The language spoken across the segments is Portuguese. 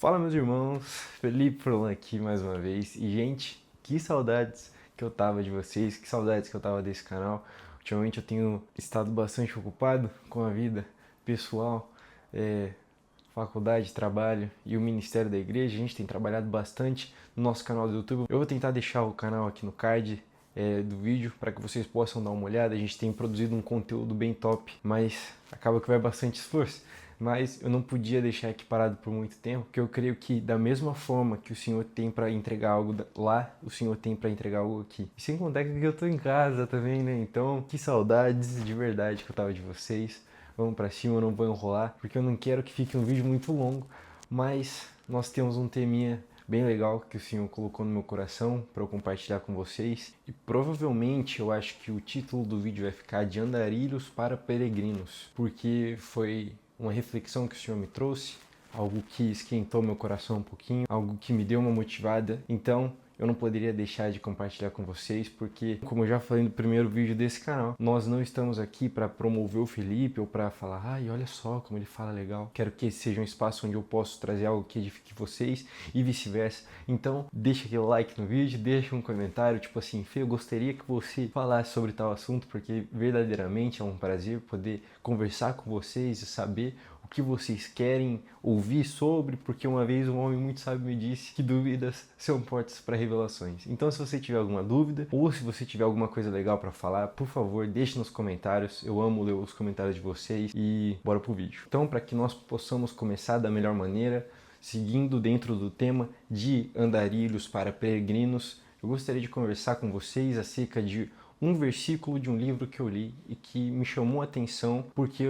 Fala, meus irmãos, Felipe Furlan aqui mais uma vez. E gente, que saudades que eu tava de vocês, que saudades que eu tava desse canal. Ultimamente eu tenho estado bastante ocupado com a vida pessoal, faculdade, trabalho e o ministério da igreja. A gente tem trabalhado bastante no nosso canal do YouTube. Eu vou tentar deixar o canal aqui no card do vídeo para que vocês possam dar uma olhada. A gente tem produzido um conteúdo bem top, mas acaba que vai bastante esforço. Mas eu não podia deixar aqui parado por muito tempo, porque eu creio que da mesma forma que o Senhor tem para entregar algo lá, o Senhor tem para entregar algo aqui. E sem contar que eu tô em casa também, né? Então, que saudades de verdade que eu tava de vocês. Vamos para cima, eu não vou enrolar, porque eu não quero que fique um vídeo muito longo, mas nós temos um teminha bem legal que o Senhor colocou no meu coração para eu compartilhar com vocês. E provavelmente eu acho que o título do vídeo vai ficar de Andarilhos para Peregrinos, porque foi uma reflexão que o Senhor me trouxe, algo que esquentou meu coração um pouquinho, algo que me deu uma motivada. Então, eu não poderia deixar de compartilhar com vocês, porque, como eu já falei no primeiro vídeo desse canal, nós não estamos aqui para promover o Felipe ou para falar, ai, olha só como ele fala legal. Quero que esse seja um espaço onde eu possa trazer algo que edifique vocês e vice-versa. Então, deixa aquele like no vídeo, deixa um comentário, tipo assim, Fê, eu gostaria que você falasse sobre tal assunto, porque verdadeiramente é um prazer poder conversar com vocês e saber o que vocês querem ouvir sobre, porque uma vez um homem muito sábio me disse que dúvidas são portas para revelações. Então, se você tiver alguma dúvida ou se você tiver alguma coisa legal para falar, por favor, deixe nos comentários. Eu amo ler os comentários de vocês e bora pro vídeo. Então, para que nós possamos começar da melhor maneira, seguindo dentro do tema de andarilhos para peregrinos, eu gostaria de conversar com vocês acerca de um versículo de um livro que eu li e que me chamou a atenção porque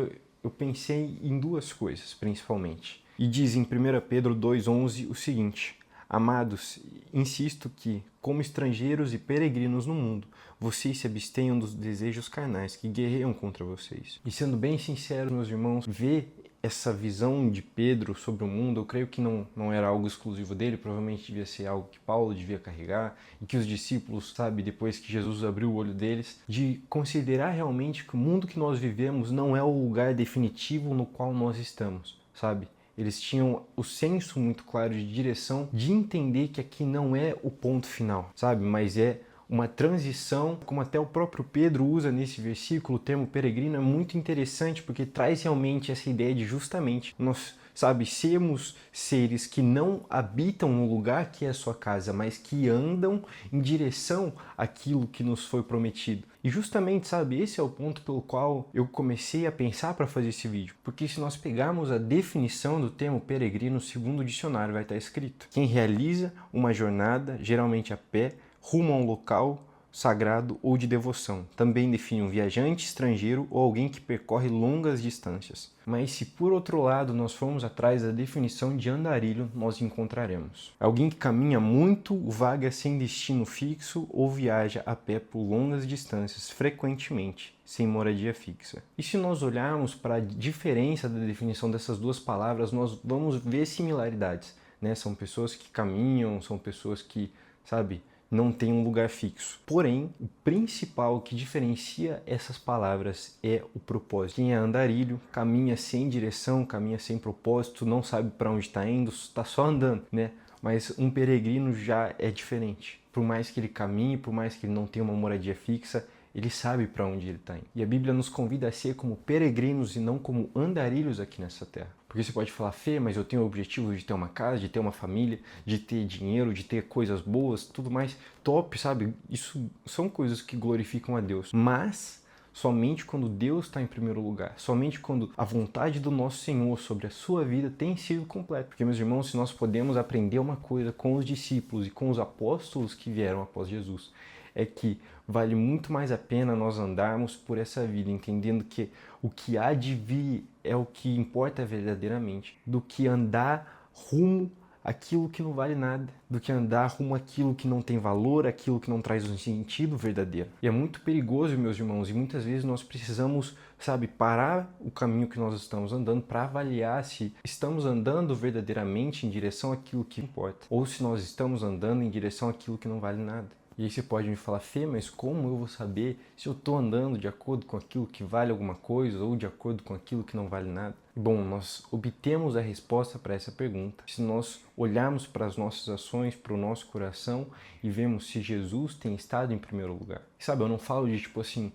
eu pensei em duas coisas, principalmente. E diz em 1 Pedro 2,11 o seguinte: Amados, insisto que, como estrangeiros e peregrinos no mundo, vocês se abstenham dos desejos carnais que guerreiam contra vocês. E sendo bem sincero, meus irmãos, ver essa visão de Pedro sobre o mundo, eu creio que não era algo exclusivo dele, provavelmente devia ser algo que Paulo devia carregar, e que os discípulos, sabe, depois que Jesus abriu o olho deles, de considerar realmente que o mundo que nós vivemos não é o lugar definitivo no qual nós estamos, sabe? Eles tinham o senso muito claro de direção, de entender que aqui não é o ponto final, sabe? Mas é uma transição, como até o próprio Pedro usa nesse versículo, o termo peregrino é muito interessante porque traz realmente essa ideia de justamente nós, sabe, sermos seres que não habitam no lugar que é a sua casa, mas que andam em direção àquilo que nos foi prometido. E justamente, sabe, esse é o ponto pelo qual eu comecei a pensar para fazer esse vídeo. Porque se nós pegarmos a definição do termo peregrino, segundo o dicionário vai estar escrito: quem realiza uma jornada, geralmente a pé, rumo a um local sagrado ou de devoção. Também define um viajante estrangeiro ou alguém que percorre longas distâncias. Mas se por outro lado nós formos atrás da definição de andarilho, nós encontraremos alguém que caminha muito, vaga sem destino fixo ou viaja a pé por longas distâncias, frequentemente, sem moradia fixa. E se nós olharmos para a diferença da definição dessas duas palavras, nós vamos ver similaridades, né? São pessoas que caminham, são pessoas que, sabe, não tem um lugar fixo. Porém, o principal que diferencia essas palavras é o propósito. Quem é andarilho caminha sem direção, caminha sem propósito, não sabe para onde está indo, está só andando, né? Mas um peregrino já é diferente. Por mais que ele caminhe, por mais que ele não tenha uma moradia fixa, ele sabe para onde ele está indo. E a Bíblia nos convida a ser como peregrinos e não como andarilhos aqui nessa terra. Porque você pode falar, Fê, mas eu tenho o objetivo de ter uma casa, de ter uma família, de ter dinheiro, de ter coisas boas, tudo mais top, sabe? Isso são coisas que glorificam a Deus. Mas somente quando Deus está em primeiro lugar, somente quando a vontade do nosso Senhor sobre a sua vida tem sido completa. Porque, meus irmãos, se nós podemos aprender uma coisa com os discípulos e com os apóstolos que vieram após Jesus, é que vale muito mais a pena nós andarmos por essa vida, entendendo que o que há de vir é o que importa verdadeiramente, do que andar rumo àquilo que não vale nada, do que andar rumo àquilo que não tem valor, aquilo que não traz um sentido verdadeiro. E é muito perigoso, meus irmãos, e muitas vezes nós precisamos, sabe, parar o caminho que nós estamos andando para avaliar se estamos andando verdadeiramente em direção àquilo que importa, ou se nós estamos andando em direção àquilo que não vale nada. E aí você pode me falar, Fê, mas como eu vou saber se eu estou andando de acordo com aquilo que vale alguma coisa ou de acordo com aquilo que não vale nada? Bom, nós obtemos a resposta para essa pergunta se nós olharmos para as nossas ações, para o nosso coração e vemos se Jesus tem estado em primeiro lugar. Sabe, eu não falo de tipo assim,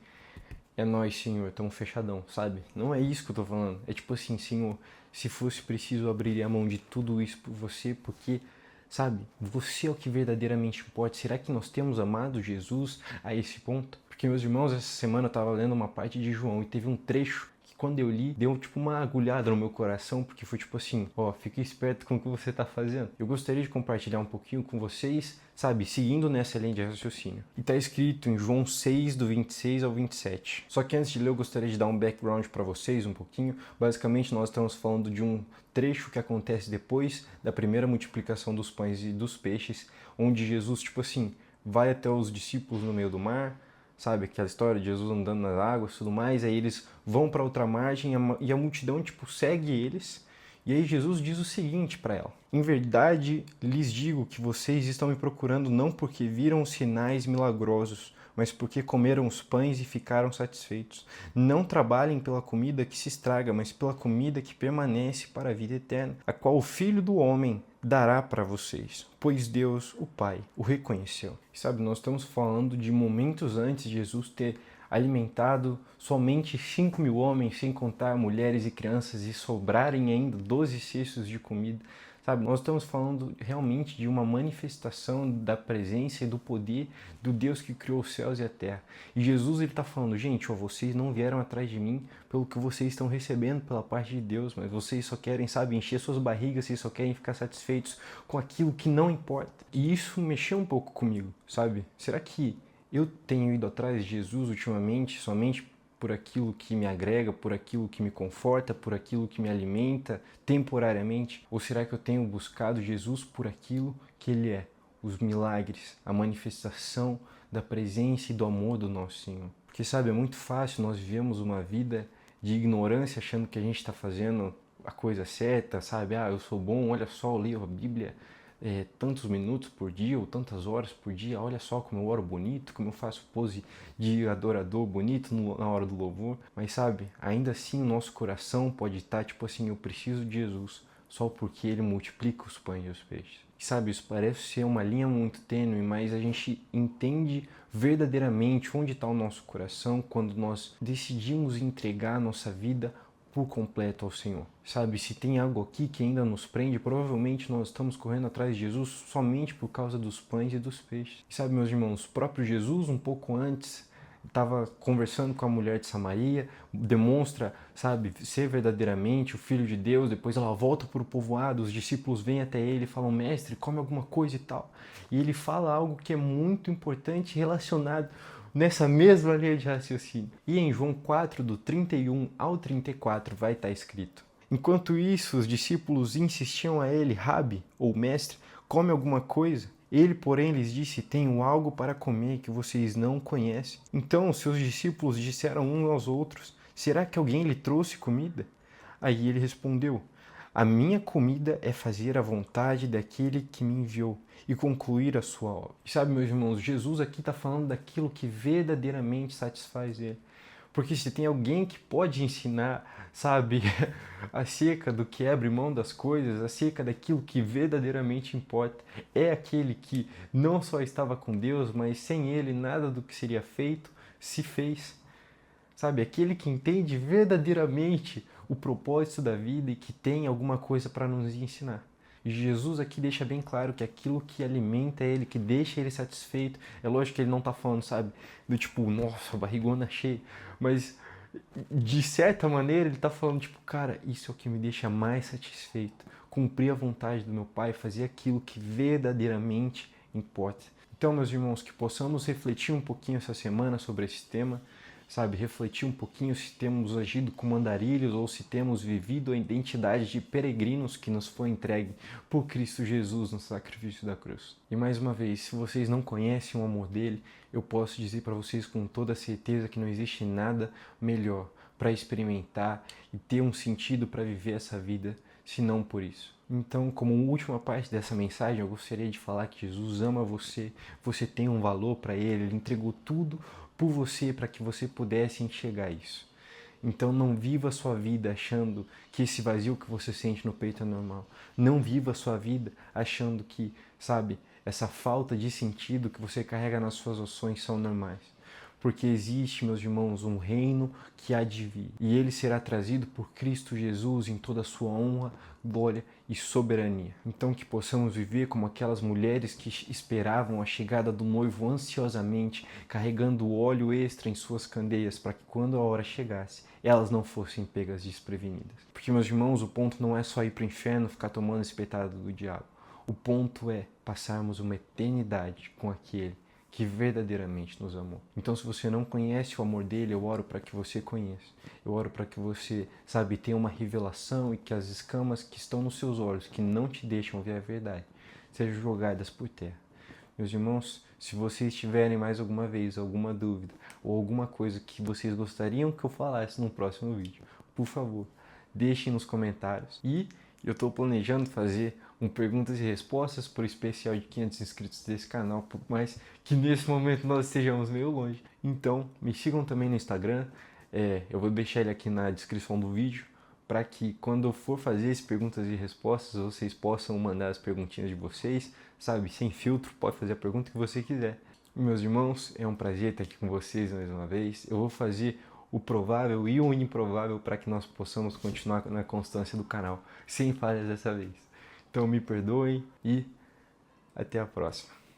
é nós, Senhor, estamos fechadão, sabe? Não é isso que eu tô falando. É tipo assim, Senhor, se fosse preciso, eu abriria a mão de tudo isso por você, porque, sabe, você é o que verdadeiramente importa. Será que nós temos amado Jesus a esse ponto? Porque, meus irmãos, essa semana eu tava lendo uma parte de João e teve um trecho que quando eu li, deu tipo uma agulhada no meu coração, porque foi tipo assim, ó, fique esperto com o que você tá fazendo. Eu gostaria de compartilhar um pouquinho com vocês, sabe, seguindo nessa linha de raciocínio. E tá escrito em João 6, do 26 ao 27. Só que antes de ler, eu gostaria de dar um background para vocês um pouquinho. Basicamente, nós estamos falando de um trecho que acontece depois da primeira multiplicação dos pães e dos peixes, onde Jesus, tipo assim, vai até os discípulos no meio do mar, sabe, aquela história de Jesus andando nas águas e tudo mais, aí eles vão para outra margem e a multidão, tipo, segue eles. E aí Jesus diz o seguinte para ela: em verdade lhes digo que vocês estão me procurando não porque viram sinais milagrosos, mas porque comeram os pães e ficaram satisfeitos. Não trabalhem pela comida que se estraga, mas pela comida que permanece para a vida eterna, a qual o Filho do Homem dará para vocês, pois Deus, o Pai, o reconheceu. Sabe, nós estamos falando de momentos antes de Jesus ter alimentado somente 5.000 homens, sem contar mulheres e crianças, e sobrarem ainda 12 cestos de comida. Sabe, nós estamos falando realmente de uma manifestação da presença e do poder do Deus que criou os céus e a terra. E Jesus está falando, gente, ó, vocês não vieram atrás de mim pelo que vocês estão recebendo pela parte de Deus, mas vocês só querem, sabe, encher suas barrigas, vocês só querem ficar satisfeitos com aquilo que não importa. E isso mexeu um pouco comigo, sabe? Será que eu tenho ido atrás de Jesus ultimamente somente por aquilo que me agrega, por aquilo que me conforta, por aquilo que me alimenta temporariamente? Ou será que eu tenho buscado Jesus por aquilo que Ele é? Os milagres, a manifestação da presença e do amor do nosso Senhor. Porque, sabe, é muito fácil nós vivemos uma vida de ignorância achando que a gente está fazendo a coisa certa, sabe? Ah, eu sou bom, olha só, eu leio a Bíblia tantos minutos por dia ou tantas horas por dia, olha só como eu oro bonito, como eu faço pose de adorador bonito na hora do louvor. Mas sabe, ainda assim o nosso coração pode estar tipo assim, eu preciso de Jesus só porque Ele multiplica os pães e os peixes. E sabe, isso parece ser uma linha muito tênue, mas a gente entende verdadeiramente onde está o nosso coração quando nós decidimos entregar a nossa vida por completo ao Senhor. Sabe, se tem algo aqui que ainda nos prende, provavelmente nós estamos correndo atrás de Jesus somente por causa dos pães e dos peixes. E sabe, meus irmãos, o próprio Jesus, um pouco antes, estava conversando com a mulher de Samaria, demonstra, sabe, ser verdadeiramente o Filho de Deus. Depois ela volta para o povoado, os discípulos vêm até ele e falam, mestre, come alguma coisa e tal. E ele fala algo que é muito importante relacionado nessa mesma linha de raciocínio. E em João 4, do 31 ao 34, vai estar escrito: enquanto isso, os discípulos insistiam a ele, Rabi, ou mestre, come alguma coisa? Ele, porém, lhes disse, tenho algo para comer que vocês não conhecem. Então, seus discípulos disseram uns aos outros, será que alguém lhe trouxe comida? Aí ele respondeu, a minha comida é fazer a vontade daquele que me enviou e concluir a sua obra. E sabe, meus irmãos, Jesus aqui está falando daquilo que verdadeiramente satisfaz ele. Porque se tem alguém que pode ensinar, sabe, acerca do que abre mão das coisas, acerca daquilo que verdadeiramente importa, é aquele que não só estava com Deus, mas sem Ele nada do que seria feito se fez. Sabe, aquele que entende verdadeiramente o propósito da vida e que tem alguma coisa para nos ensinar. E Jesus aqui deixa bem claro que aquilo que alimenta ele, que deixa ele satisfeito, é lógico que ele não está falando, sabe, do tipo, nossa, barrigona cheia, mas de certa maneira ele está falando, tipo, cara, isso é o que me deixa mais satisfeito, cumprir a vontade do meu Pai, fazer aquilo que verdadeiramente importa. Então, meus irmãos, que possamos refletir um pouquinho essa semana sobre esse tema, sabe, refletir um pouquinho se temos agido como andarilhos ou se temos vivido a identidade de peregrinos que nos foi entregue por Cristo Jesus no sacrifício da cruz. E mais uma vez, se vocês não conhecem o amor dele, eu posso dizer para vocês com toda certeza que não existe nada melhor para experimentar e ter um sentido para viver essa vida, senão por isso. Então, como última parte dessa mensagem, eu gostaria de falar que Jesus ama você, você tem um valor para ele, ele entregou tudo por você para que você pudesse enxergar isso. Então não viva a sua vida achando que esse vazio que você sente no peito é normal. Não viva a sua vida achando que, sabe, essa falta de sentido que você carrega nas suas ações são normais. Porque existe, meus irmãos, um reino que há de vir. E ele será trazido por Cristo Jesus em toda a sua honra, glória e soberania. Então que possamos viver como aquelas mulheres que esperavam a chegada do noivo ansiosamente, carregando óleo extra em suas candeias, para que quando a hora chegasse, elas não fossem pegas desprevenidas. Porque, meus irmãos, o ponto não é só ir para o inferno ficar tomando esse petado do diabo. O ponto é passarmos uma eternidade com aquele que verdadeiramente nos amou. Então, se você não conhece o amor dele, eu oro para que você conheça. Eu oro para que você, sabe, tenha uma revelação e que as escamas que estão nos seus olhos, que não te deixam ver a verdade, sejam jogadas por terra. Meus irmãos, se vocês tiverem mais alguma vez alguma dúvida ou alguma coisa que vocês gostariam que eu falasse no próximo vídeo, por favor, deixem nos comentários. E eu estou planejando fazer perguntas e respostas para o especial de 500 inscritos desse canal, por mais que nesse momento nós estejamos meio longe. Então, me sigam também no Instagram, eu vou deixar ele aqui na descrição do vídeo, para que quando eu for fazer as perguntas e respostas, vocês possam mandar as perguntinhas de vocês, sabe, sem filtro, pode fazer a pergunta que você quiser. Meus irmãos, é um prazer estar aqui com vocês mais uma vez. Eu vou fazer o provável e o improvável para que nós possamos continuar na constância do canal, sem falhas dessa vez. Então me perdoem e até a próxima.